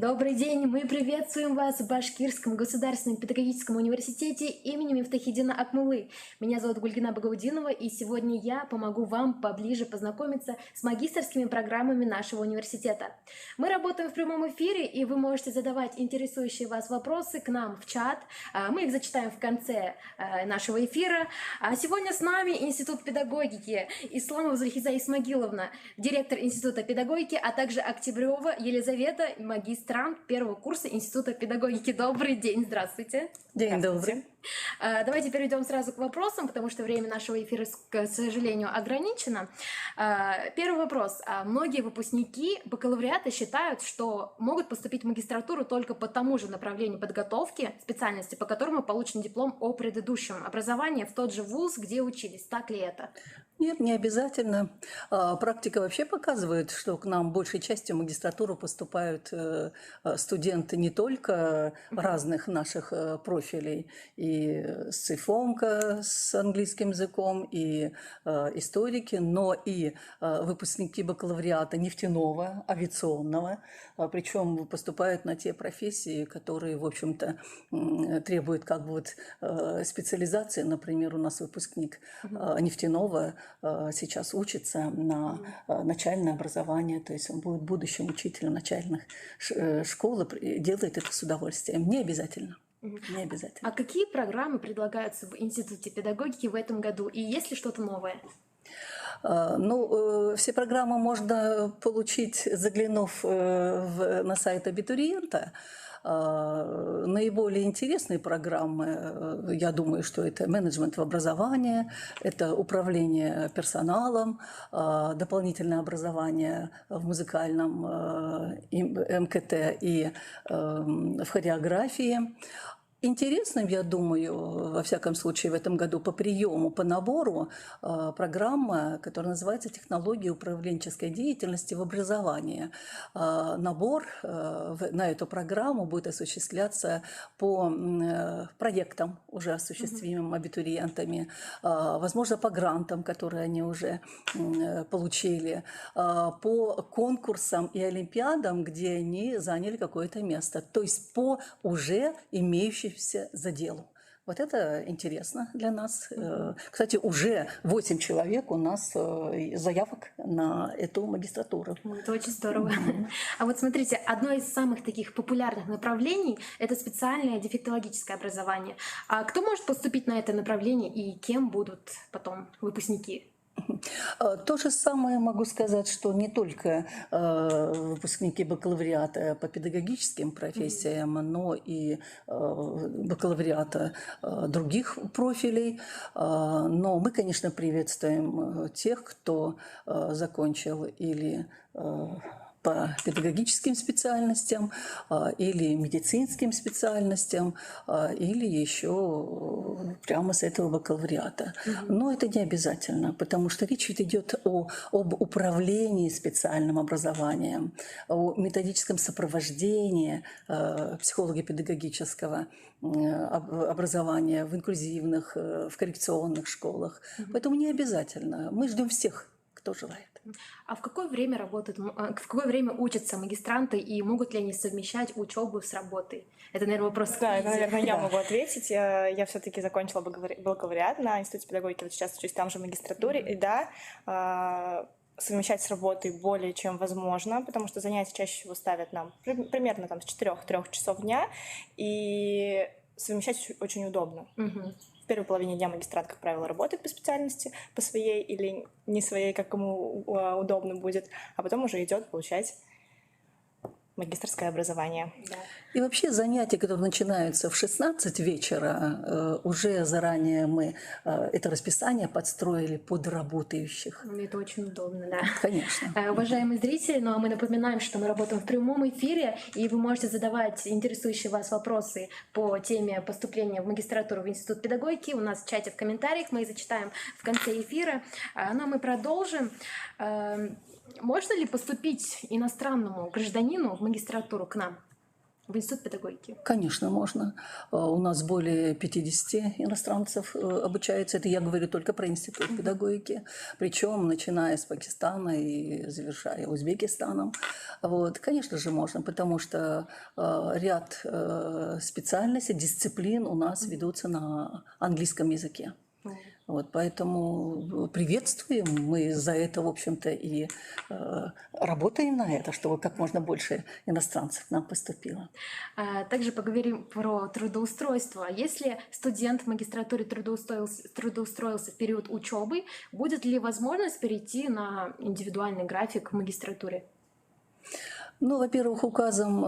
Добрый день! Мы приветствуем вас в Башкирском государственном педагогическом университете имени Мифтахиддина Акмуллы. Меня зовут Гульгина Багаудинова, и сегодня я помогу вам поближе познакомиться с магистерскими программами нашего университета. Мы работаем в прямом эфире, и вы можете задавать интересующие вас вопросы к нам в чат. Мы их зачитаем в конце нашего эфира. А сегодня с нами Институт педагогики Исламова Зульхиза Исмагиловна, директор Института педагогики, а также Октябрева Елизавета, магистрант первого курса Института педагогики. Добрый день, здравствуйте. День добрый. Давайте перейдем сразу к вопросам, потому что время нашего эфира, к сожалению, ограничено. Первый вопрос. Многие выпускники бакалавриата считают, что могут поступить в магистратуру только по тому же направлению подготовки, специальности, по которому получен диплом о предыдущем образовании в тот же вуз, где учились. Так ли это? Нет, не обязательно. Практика вообще показывает, что к нам большей частью в магистратуру поступают студенты не только разных наших профилей, и с ИФОМКа, с английским языком, и историки, но и выпускники бакалавриата нефтяного, авиационного, причем поступают на те профессии, которые, в общем-то, требуют как бы вот специализации. Например, у нас выпускник нефтяного сейчас учится на начальное образование, то есть он будет будущим учителем начальных школ, делает это с удовольствием. Не обязательно. Не обязательно. А какие программы предлагаются в Институте педагогики в этом году? И есть ли что-то новое? Ну, все программы можно получить, заглянув на сайт абитуриента. Наиболее интересные программы, я думаю, что это менеджмент в образовании, это управление персоналом, дополнительное образование в музыкальном МКТ и в хореографии. Интересным, я думаю, во всяком случае в этом году по приему, по набору программа, которая называется «Технологии управленческой деятельности в образовании». Набор на эту программу будет осуществляться по проектам, уже осуществимым абитуриентами, возможно, по грантам, которые они уже получили, по конкурсам и олимпиадам, где они заняли какое-то место, то есть по уже имеющимся заделу. Вот это интересно для нас. Кстати, уже 8 человек у нас заявок на эту магистратуру. Это очень здорово. А вот смотрите, одно из самых таких популярных направлений — это специальное дефектологическое образование. А кто может поступить на это направление и кем будут потом выпускники? То же самое могу сказать, что не только выпускники бакалавриата по педагогическим профессиям, но и бакалавриата других профилей. Но мы, конечно, приветствуем тех, кто закончил или по педагогическим специальностям, или медицинским специальностям, или еще прямо с этого бакалавриата. Но это не обязательно, потому что речь идет об управлении специальным образованием, о методическом сопровождении психолого-педагогического образования в инклюзивных, в коррекционных школах. Поэтому не обязательно. Мы ждем всех, кто желает. А в какое время работают, в какое время учатся магистранты и могут ли они совмещать учебу с работой? Это, наверное, вопрос. Да, это, наверное, я могу ответить. Я все-таки закончила бакалавриат на Институте педагогики, вот сейчас учусь там же в магистратуре, и да, совмещать с работой более чем возможно, потому что занятия чаще всего ставят нам примерно там с 4-3 часов дня, и совмещать очень удобно. В первой половине дня магистрант, как правило, работает по специальности, по своей или не своей, как кому удобно будет, а потом уже идет получать магистерское образование. Да. И вообще занятия, которые начинаются в 16 вечера, уже заранее мы это расписание подстроили под работающих. Это очень удобно, да. Конечно. Уважаемые зрители, ну а мы напоминаем, что мы работаем в прямом эфире, и вы можете задавать интересующие вас вопросы по теме поступления в магистратуру в Институт педагогики. У нас в чате в комментариях, мы их зачитаем в конце эфира. Ну а мы продолжим. Можно ли поступить иностранному гражданину в магистратуру к нам? в институт педагогики? Конечно, можно. У нас более 50 иностранцев обучается. Это я говорю только про институт педагогики. Причем, начиная с Пакистана и завершая Узбекистаном. Вот. Конечно же, можно, потому что ряд специальностей, дисциплин у нас ведутся на английском языке. Вот, поэтому приветствуем, мы за это, в общем-то, и работаем на это, чтобы как можно больше иностранцев к нам поступило. Также поговорим про трудоустройство. Если студент в магистратуре трудоустроился в период учебы, будет ли возможность перейти на индивидуальный график в магистратуре? Ну, во-первых, указом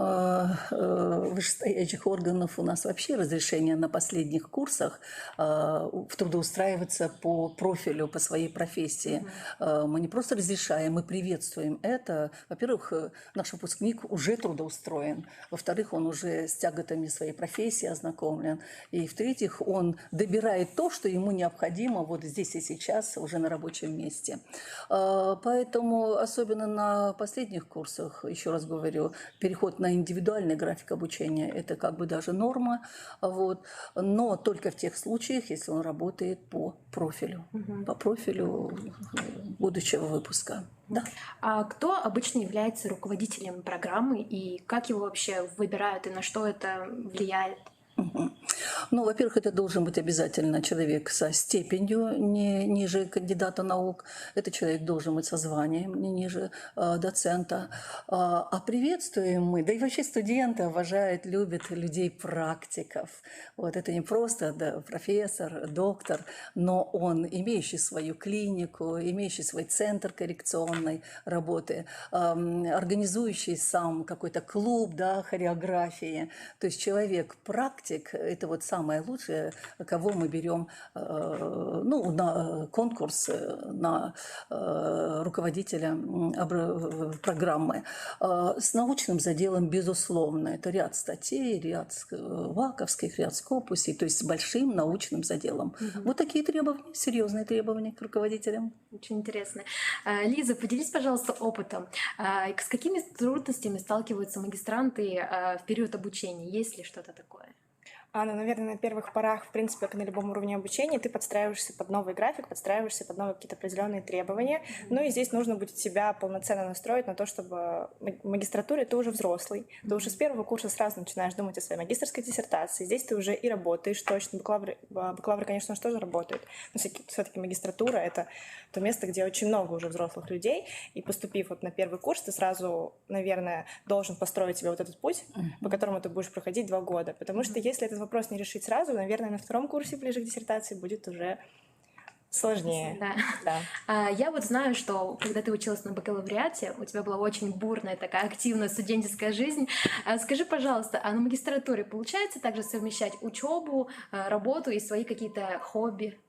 вышестоящих органов у нас вообще разрешение на последних курсах трудоустраиваться по профилю, по своей профессии. Мы не просто разрешаем, мы приветствуем это. Во-первых, наш выпускник уже трудоустроен. Во-вторых, он уже с тяготами своей профессии ознакомлен. И в-третьих, он добирает то, что ему необходимо вот здесь и сейчас, уже на рабочем месте. Поэтому, особенно на последних курсах, еще раз говорю, переход на индивидуальный график обучения – это как бы даже норма, вот, но только в тех случаях, если он работает по профилю будущего выпуска. Да. А кто обычно является руководителем программы и как его вообще выбирают и на что это влияет? Ну, во-первых, это должен быть обязательно человек со степенью не ниже кандидата наук. Это человек должен быть со званием не ниже доцента. А приветствуем мы, да и вообще студенты обожают, любят людей-практиков. Вот это не просто профессор, доктор, но он имеющий свою клинику, имеющий свой центр коррекционной работы, организующий сам какой-то клуб, да, хореографии. То есть человек-практик – это вот самое лучшее, кого мы берем на конкурс на руководителя программы. С научным заделом, безусловно, это ряд статей, ряд ваковских, ряд скопусей, то есть с большим научным заделом. Вот такие требования, серьезные требования к руководителям. Очень интересно. Лиза, поделись, пожалуйста, опытом. С какими трудностями сталкиваются магистранты в период обучения? Есть ли что-то такое? Наверное, на первых порах, в принципе, как и на любом уровне обучения, ты подстраиваешься под новый график, подстраиваешься под новые какие-то определенные требования. Ну и здесь нужно будет себя полноценно настроить на то, чтобы в магистратуре ты уже взрослый, ты уже с первого курса сразу начинаешь думать о своей магистерской диссертации. Здесь ты уже и работаешь точно. Бакалавры, конечно, тоже работают, но все-таки магистратура — это то место, где очень много уже взрослых людей, и поступив вот на первый курс, ты сразу, наверное, должен построить себе вот этот путь, по которому ты будешь проходить 2 года. Потому что если этот вопрос не решить сразу, наверное, на 2-м курсе ближе к диссертации будет уже сложнее. Да. Я вот знаю, что когда ты училась на бакалавриате, у тебя была очень бурная такая активная студенческая жизнь. Скажи, пожалуйста, а на магистратуре получается также совмещать учебу, работу и свои какие-то хобби?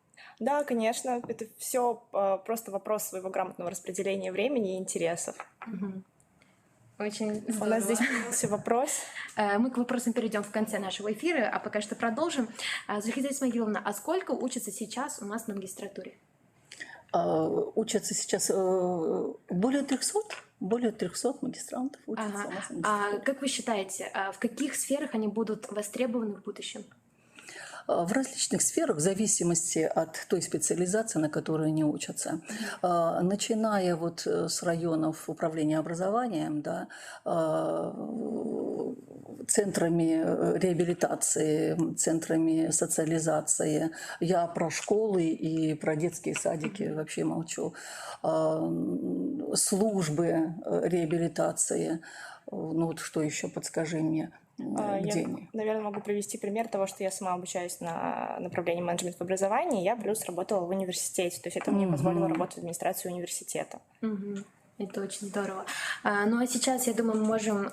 Да, конечно, это все просто вопрос своего грамотного распределения времени и интересов. Очень здорово. У нас здесь появился вопрос. Мы к вопросам перейдем в конце нашего эфира, а пока что продолжим. Зульхиза Исмагиловна, а сколько учатся сейчас у нас на магистратуре? Учатся сейчас более 300. Более 300 магистрантов учатся у нас на магистратуре. А как вы считаете, в каких сферах они будут востребованы в будущем? В различных сферах, в зависимости от той специализации, на которой они учатся. Начиная вот с районов управления образованием, да, центрами реабилиации, центрами социализации. Я про школы и про детские садики вообще молчу. Службы реабилитации. Ну вот что еще, подскажи мне. Я, наверное, могу привести пример того, что я сама обучаюсь на направлении менеджмент в образовании. Я плюс работала в университете, то есть это мне позволило работать в администрации университета. Это очень здорово. Ну а сейчас, я думаю, мы можем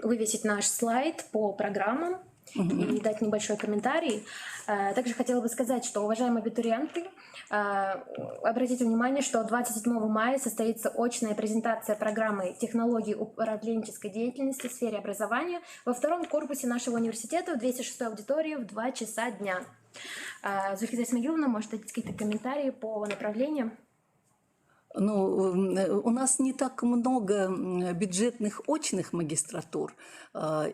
вывесить наш слайд по программам и дать небольшой комментарий. Также хотела бы сказать, что, уважаемые абитуриенты, обратите внимание, что 27 мая состоится очная презентация программы «Технологии управленческой деятельности в сфере образования» во 2-м корпусе нашего университета в 206-й аудитории в 2 часа дня. Зульхиза Исмагиловна, может дать какие-то комментарии по направлениям? Ну, у нас не так много бюджетных очных магистратур,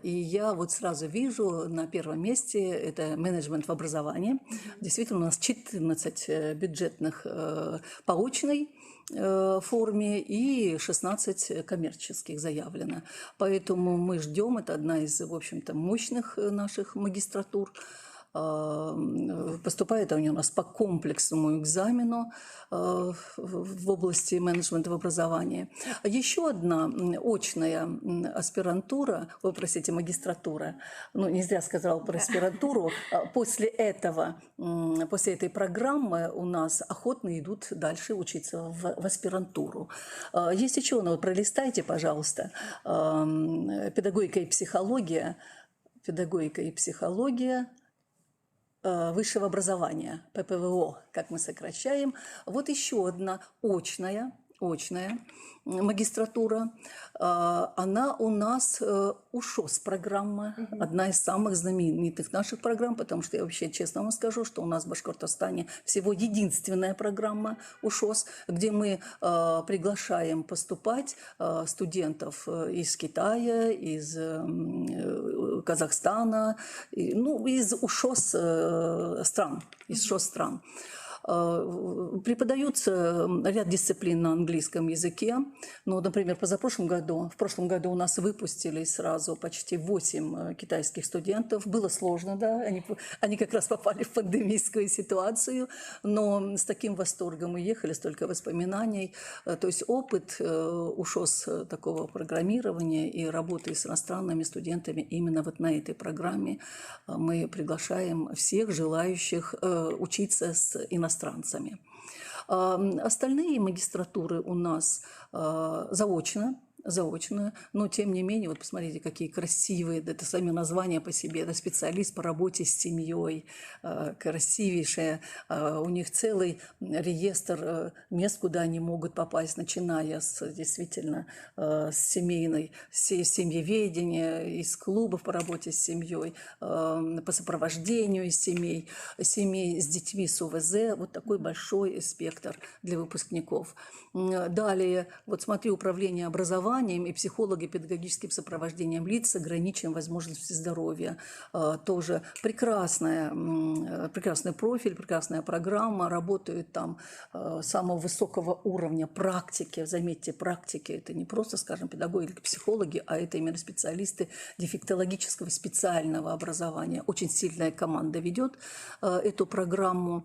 и я вот сразу вижу на первом месте это менеджмент в образовании. Действительно, у нас 14 бюджетных по очной форме и 16 коммерческих заявлено. Поэтому мы ждем, это одна из, в общем-то, мощных наших магистратур. Поступает они у нас по комплексному экзамену в области менеджмента в образовании. Еще одна очная аспирантура, вы простите, магистратура, ну не зря сказала про аспирантуру, после этого, после этой программы у нас охотно идут дальше учиться в аспирантуру. Есть еще, ну вот пролистайте, пожалуйста, педагогика и психология высшего образования, ППВО, как мы сокращаем. Вот еще одна очная магистратура. Она у нас УШОС программа, одна из самых знаменитых наших программ, потому что я вообще честно вам скажу, что у нас в Башкортостане всего единственная программа УШОС, где мы приглашаем поступать студентов из Китая, из Казахстана, ну, из УШОС стран, Преподаются ряд дисциплин на английском языке. Ну, например, в прошлом году у нас выпустили сразу почти 8 китайских студентов. Было сложно, да, они как раз попали в пандемийскую ситуацию, но с таким восторгом уехали, столько воспоминаний. То есть опыт УШОС такого программирования и работы с иностранными студентами именно вот на этой программе мы приглашаем всех желающих учиться с иностранцами. Остальные магистратуры у нас заочно, но тем не менее, вот посмотрите, какие красивые, это сами названия по себе, это специалист по работе с семьей, красивейшая, у них целый реестр мест, куда они могут попасть, начиная действительно с семьеведения, из клубов по работе с семьей, по сопровождению семей с детьми с УВЗ, вот такой большой спектр для выпускников. Далее, вот смотри, управление образованием и психологи педагогическим сопровождением лиц с ограниченными возможностями здоровья. Тоже прекрасный профиль, прекрасная программа. Работают там самого высокого уровня практики. Заметьте, практики – это не просто, скажем, педагоги или психологи, а это именно специалисты дефектологического специального образования. Очень сильная команда ведет эту программу.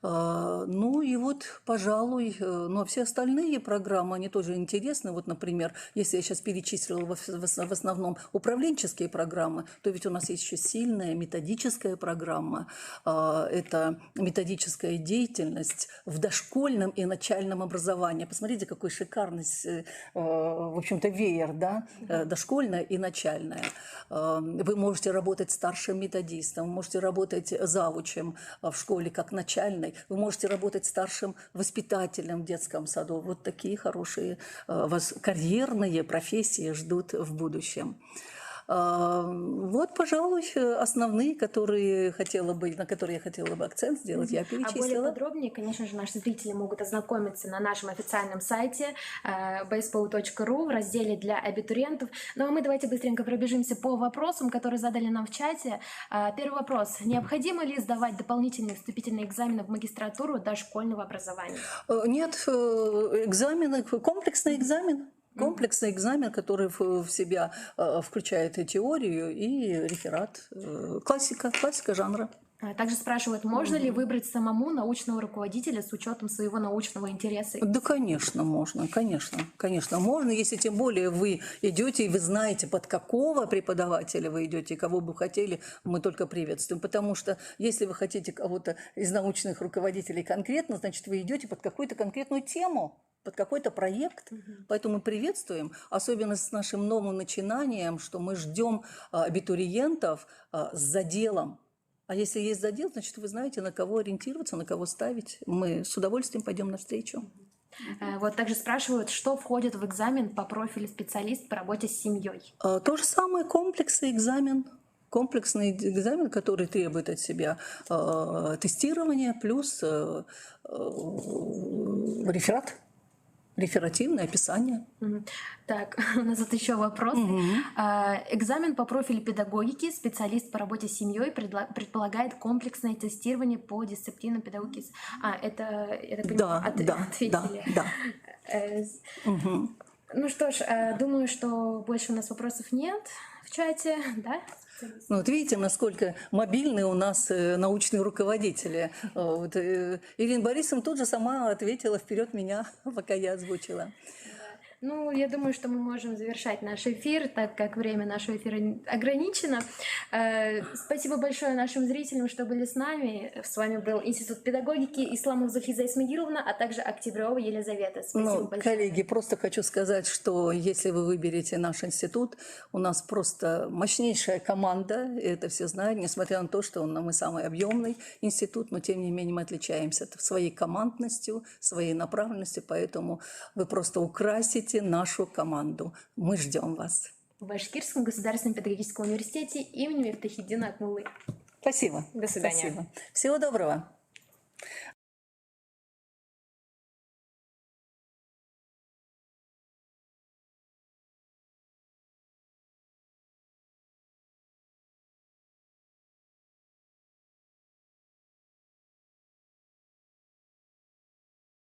Ну и вот, пожалуй, ну а все остальные программы, они тоже интересны. Вот, например, если я сейчас перечислила в основном управленческие программы, то ведь у нас есть еще сильная методическая программа. Это методическая деятельность в дошкольном и начальном образовании. Посмотрите, какой шикарный, в общем-то, веер, да, дошкольное и начальное. Вы можете работать старшим методистом, вы можете работать завучем в школе как начальной, вы можете работать старшим воспитателем в детском саду. Вот такие хорошие вас карьерные профессии ждут в будущем. Вот, пожалуй, основные, на которые я хотела бы акцент сделать, я перечислила. А более подробнее, конечно же, наши зрители могут ознакомиться на нашем официальном сайте baspo.ru в разделе для абитуриентов. Ну а мы давайте быстренько пробежимся по вопросам, которые задали нам в чате. Первый вопрос. Необходимо ли сдавать дополнительные вступительные экзамены в магистратуру дошкольного образования? Нет, комплексный экзамен, который в себя включает и теорию, и реферат. Классика жанра. Также спрашивают, можно ли выбрать самому научного руководителя с учетом своего научного интереса? Да, конечно, можно, конечно, можно, если тем более вы идете и вы знаете, под какого преподавателя вы идете, кого бы хотели, мы только приветствуем. Потому что если вы хотите кого-то из научных руководителей конкретно, значит, вы идете под какую-то конкретную тему, под какой-то проект. Поэтому мы приветствуем, особенно с нашим новым начинанием, что мы ждем абитуриентов с заделом. А если есть задел, значит, вы знаете, на кого ориентироваться, на кого ставить. Мы с удовольствием пойдем навстречу. Вот также спрашивают, что входит в экзамен по профилю специалист по работе с семьей? То же самое, комплексный экзамен, который требует от себя тестирования плюс реферат. Реферативное описание. Так, у нас тут еще вопрос. Экзамен по профилю педагогики, специалист по работе с семьей предполагает комплексное тестирование по дисциплинам педагогики. Это, я так понимаю, ответили. Да. Ну что ж, думаю, что больше у нас вопросов нет в чате, да? Ну, вот видите, насколько мобильные у нас научные руководители. Вот, Ирина Борисовна тут же сама ответила вперед меня, пока я озвучила. Ну, я думаю, что мы можем завершать наш эфир, так как время нашего эфира ограничено. Спасибо большое нашим зрителям, что были с нами. С вами был Институт педагогики Исламов Зульхиза Исмагиловна, а также Октябрева Елизавета. Спасибо большое. Коллеги, просто хочу сказать, что если вы выберете наш институт, у нас просто мощнейшая команда, и это все знают, несмотря на то, что мы самый объемный институт, но тем не менее мы отличаемся своей командностью, своей направленностью, поэтому вы просто украсите нашу команду. Мы ждем вас. В Башкирском государственном педагогическом университете имени Мифтахиддина Акмуллы. Спасибо. До свидания. Спасибо. Всего доброго.